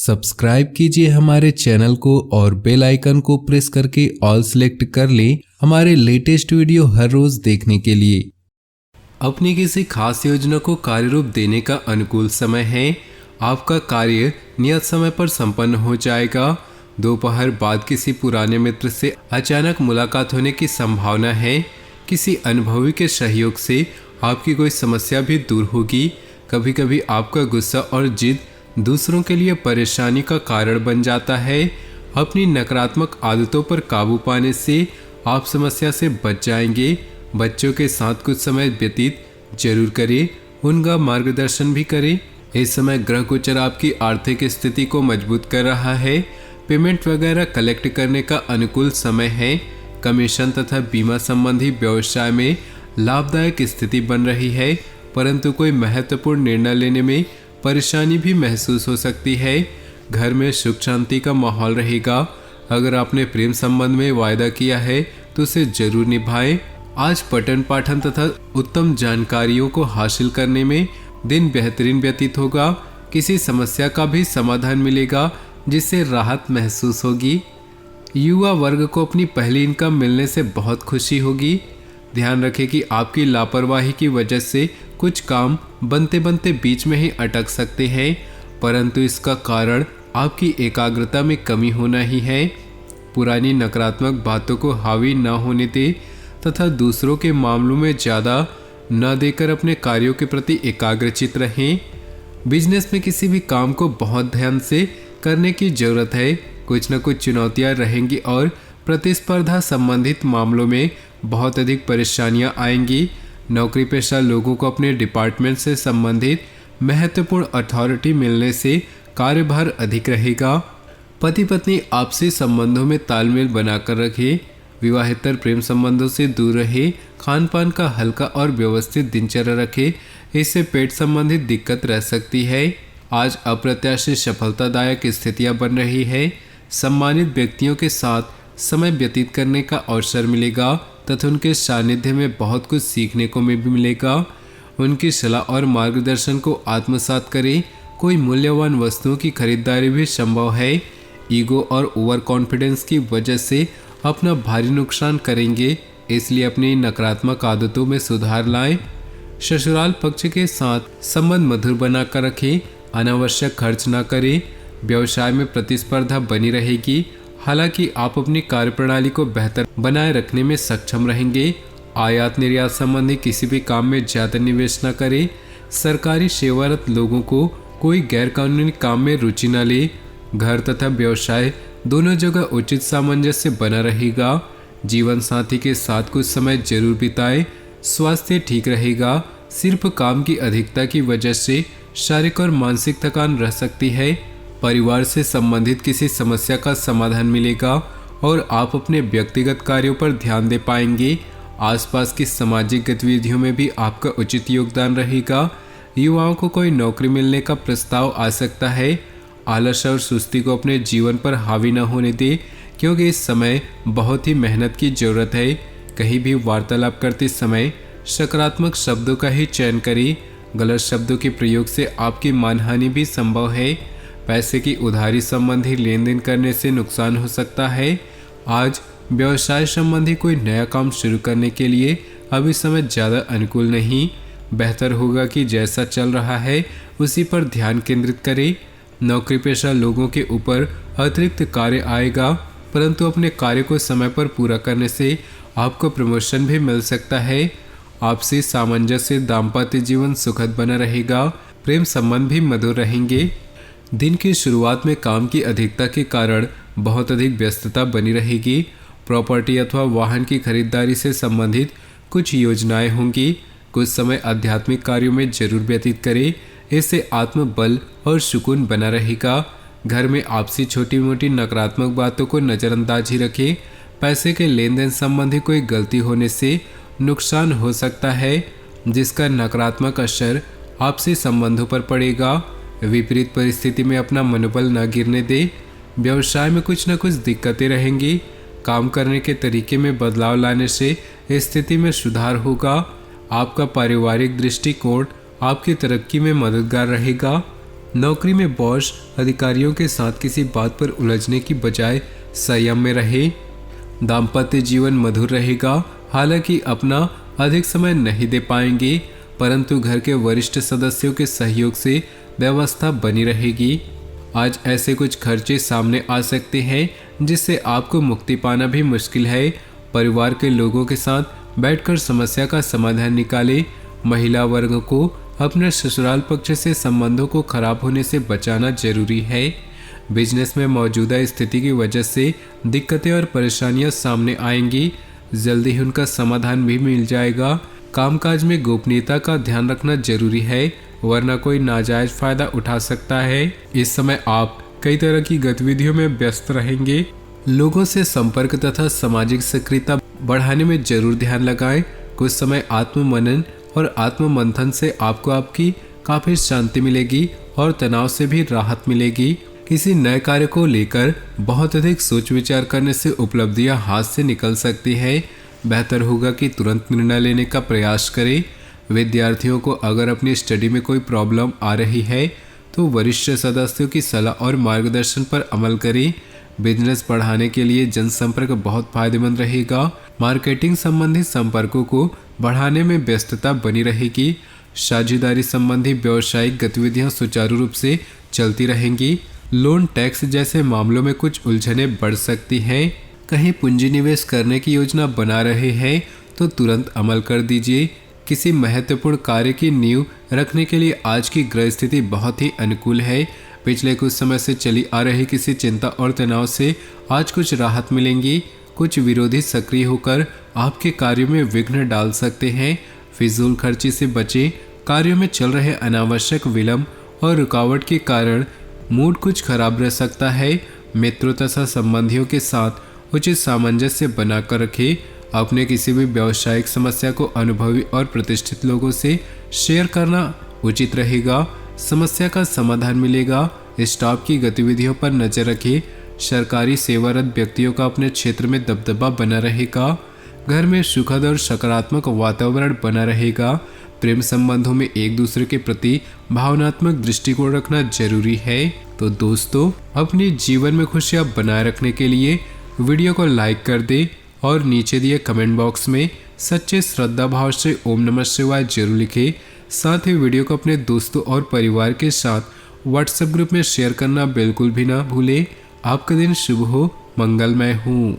Subscribe कीजिए हमारे channel को और बेल आइकन को प्रेस करके ऑल सेलेक्ट कर लें हमारे लेटेस्ट वीडियो हर रोज देखने के लिए। अपनी किसी खास योजना को कार्य रूप देने का अनुकूल समय है। आपका कार्य नियत समय पर संपन्न हो जाएगा। दोपहर बाद किसी पुराने मित्र से अचानक मुलाकात होने की संभावना है। किसी अनुभवी के सहयोग से आपकी कोई समस्या भी दूर होगी। कभी कभी आपका गुस्सा और जिद दूसरों के लिए परेशानी का कारण बन जाता है। अपनी नकारात्मक आदतों पर काबू पाने से आप समस्या से बच जाएंगे। बच्चों के साथ कुछ समय व्यतीत जरूर करें, उनका मार्गदर्शन भी करें। इस समय ग्रह गोचर आपकी आर्थिक स्थिति को मजबूत कर रहा है। पेमेंट वगैरह कलेक्ट करने का अनुकूल समय है। कमीशन तथा बीमा संबंधी व्यवसाय में लाभदायक स्थिति बन रही है, परंतु कोई महत्वपूर्ण निर्णय लेने में परेशानी भी महसूस हो सकती है। घर में सुख शांति का माहौल रहेगा। अगर आपने प्रेम संबंध में वायदा किया है तो उसे जरूर निभाएं। आज पठन पाठन तथा उत्तम जानकारियों को हासिल करने में दिन बेहतरीन व्यतीत होगा। किसी समस्या का भी समाधान मिलेगा जिससे राहत महसूस होगी। युवा वर्ग को अपनी पहली इनकम मिलने से बहुत खुशी होगी। ध्यान रखें कि आपकी लापरवाही की वजह से कुछ काम बनते बनते बीच में ही अटक सकते हैं, परंतु इसका कारण आपकी एकाग्रता में कमी होना ही है। पुरानी नकारात्मक बातों को हावी न होने दें तथा दूसरों के मामलों में ज़्यादा न देकर अपने कार्यों के प्रति एकाग्रचित रहें। बिजनेस में किसी भी काम को बहुत ध्यान से करने की जरूरत है। कुछ न कुछ चुनौतियां रहेंगी और प्रतिस्पर्धा संबंधित मामलों में बहुत अधिक परेशानियां आएंगी। नौकरी पेशा लोगों को अपने डिपार्टमेंट से संबंधित महत्वपूर्ण अथॉरिटी मिलने से कार्यभार अधिक रहेगा। पति पत्नी आपसी संबंधों में तालमेल बनाकर रखें। विवाहेतर प्रेम संबंधों से दूर रहे। खान पान का हल्का और व्यवस्थित दिनचर्या रखें, इससे पेट संबंधित दिक्कत रह सकती है। आज अप्रत्याशित सफलतादायक स्थितियां बन रही है। सम्मानित व्यक्तियों के साथ समय व्यतीत करने का अवसर मिलेगा तथा उनके सानिध्य में बहुत कुछ सीखने को भी मिलेगा। उनकी सलाह और मार्गदर्शन को आत्मसात करें। कोई मूल्यवान वस्तुओं की खरीदारी भी संभव है। ईगो और ओवर कॉन्फिडेंस की वजह से अपना भारी नुकसान करेंगे, इसलिए अपनी नकारात्मक आदतों में सुधार लाएं। ससुराल पक्ष के साथ संबंध मधुर बनाकर रखें। अनावश्यक खर्च न करें। व्यवसाय में प्रतिस्पर्धा बनी रहेगी, हालांकि आप अपनी कार्यप्रणाली को बेहतर बनाए रखने में सक्षम रहेंगे। आयात निर्यात संबंधी किसी भी काम में ज्यादा निवेश न करें। सरकारी सेवारत लोगों को कोई गैरकानूनी काम में रुचि न ले। घर तथा व्यवसाय दोनों जगह उचित सामंजस्य बना रहेगा। जीवन साथी के साथ कुछ समय जरूर बिताएं। स्वास्थ्य ठीक रहेगा। सिर्फ काम की अधिकता की वजह से शारीरिक और मानसिक थकान रह सकती है। परिवार से संबंधित किसी समस्या का समाधान मिलेगा और आप अपने व्यक्तिगत कार्यों पर ध्यान दे पाएंगे। आसपास की सामाजिक गतिविधियों में भी आपका उचित योगदान रहेगा। युवाओं को कोई नौकरी मिलने का प्रस्ताव आ सकता है। आलस और सुस्ती को अपने जीवन पर हावी न होने दें, क्योंकि इस समय बहुत ही मेहनत की जरूरत है। कहीं भी वार्तालाप करते समय सकारात्मक शब्दों का ही चयन करें। गलत शब्दों के प्रयोग से आपकी मानहानि भी संभव है। पैसे की उधारी संबंधी लेन देन करने से नुकसान हो सकता है। आज व्यवसाय संबंधी कोई नया काम शुरू करने के लिए अभी समय ज़्यादा अनुकूल नहीं। बेहतर होगा कि जैसा चल रहा है उसी पर ध्यान केंद्रित करें। नौकरी पेशा लोगों के ऊपर अतिरिक्त कार्य आएगा, परंतु अपने कार्य को समय पर पूरा करने से आपको प्रमोशन भी मिल सकता है। आपसी सामंजस्य दाम्पत्य जीवन सुखद बना रहेगा। प्रेम संबंध भी मधुर रहेंगे। दिन की शुरुआत में काम की अधिकता के कारण बहुत अधिक व्यस्तता बनी रहेगी। प्रॉपर्टी अथवा वाहन की खरीदारी से संबंधित कुछ योजनाएं होंगी। कुछ समय आध्यात्मिक कार्यों में जरूर व्यतीत करें, इससे आत्मबल और सुकून बना रहेगा। घर में आपसी छोटी मोटी नकारात्मक बातों को नज़रअंदाज ही रखें। पैसे के लेन देन संबंधी कोई गलती होने से नुकसान हो सकता है, जिसका नकारात्मक असर आपसी संबंधों पर पड़ेगा। विपरीत परिस्थिति में अपना मनोबल न गिरने दें। व्यवसाय में कुछ न कुछ दिक्कतें रहेंगी। काम करने के तरीके में बदलाव लाने से स्थिति में सुधार होगा। आपका पारिवारिक दृष्टिकोण आपकी तरक्की में मददगार रहेगा। नौकरी में बॉस अधिकारियों के साथ किसी बात पर उलझने की बजाय संयम में रहे। दाम्पत्य जीवन मधुर रहेगा, हालांकि अपना अधिक समय नहीं दे पाएंगे, परंतु घर के वरिष्ठ सदस्यों के सहयोग से व्यवस्था बनी रहेगी। आज ऐसे कुछ खर्चे सामने आ सकते हैं जिससे आपको मुक्ति पाना भी मुश्किल है। परिवार के लोगों के साथ बैठकर समस्या का समाधान निकालें। महिला वर्ग को अपने ससुराल पक्ष से संबंधों को खराब होने से बचाना जरूरी है। बिजनेस में मौजूदा स्थिति की वजह से दिक्कतें और परेशानियां सामने आएंगी, जल्दी ही उनका समाधान भी मिल जाएगा। कामकाज में गोपनीयता का ध्यान रखना जरूरी है, वरना कोई नाजायज फायदा उठा सकता है। इस समय आप कई तरह की गतिविधियों में व्यस्त रहेंगे। लोगों से संपर्क तथा सामाजिक सक्रियता बढ़ाने में जरूर ध्यान लगाएं। कुछ समय आत्म मनन और आत्म मंथन से आपको आपकी काफी शांति मिलेगी और तनाव से भी राहत मिलेगी। किसी नए कार्य को लेकर बहुत अधिक सोच विचार करने से उपलब्धियां हाथ से निकल सकती हैं। बेहतर होगा कि तुरंत निर्णय लेने का प्रयास करें। विद्यार्थियों को अगर अपनी स्टडी में कोई प्रॉब्लम आ रही है तो वरिष्ठ सदस्यों की सलाह और मार्गदर्शन पर अमल करें। बिजनेस बढ़ाने के लिए जनसंपर्क बहुत फायदेमंद रहेगा। मार्केटिंग संबंधी संपर्कों को बढ़ाने में व्यस्तता बनी रहेगी। साझेदारी संबंधी व्यावसायिक गतिविधियां सुचारू रूप से चलती रहेंगी। लोन, टैक्स जैसे मामलों में कुछ उलझनें बढ़ सकती हैं। कहीं पूंजी निवेश करने की योजना बना रहे हैं तो तुरंत अमल कर दीजिए। किसी महत्वपूर्ण कार्य की नींव रखने के लिए आज की ग्रह स्थिति बहुत ही अनुकूल है। पिछले कुछ समय से चली आ रही किसी चिंता और तनाव से आज कुछ राहत मिलेंगी। कुछ विरोधी सक्रिय होकर आपके कार्यों में विघ्न डाल सकते हैं। फिजूल खर्ची से बचें। कार्यों में चल रहे अनावश्यक विलंब और रुकावट के कारण मूड कुछ खराब रह सकता है। मित्रों तथा संबंधियों के साथ उचित सामंजस्य बनाकर रखें। अपने किसी भी व्यावसायिक समस्या को अनुभवी और प्रतिष्ठित लोगों से शेयर करना उचित रहेगा। समस्या का समाधान मिलेगा। स्टाफ की गतिविधियों पर नजर रखें। सरकारी सेवारत व्यक्तियों का अपने क्षेत्र में दबदबा बना रहेगा। घर में सुखद और सकारात्मक वातावरण बना रहेगा। प्रेम संबंधों में एक दूसरे के प्रति भावनात्मक दृष्टिकोण रखना जरूरी है। तो दोस्तों, अपने जीवन में खुशियां बनाए रखने के लिए वीडियो को लाइक कर दे और नीचे दिए कमेंट बॉक्स में सच्चे श्रद्धा भाव से ओम नमः शिवाय जरूर लिखें। साथ ही वीडियो को अपने दोस्तों और परिवार के साथ व्हाट्सएप ग्रुप में शेयर करना बिल्कुल भी ना भूलें। आपका दिन शुभ हो, मंगलमय हो।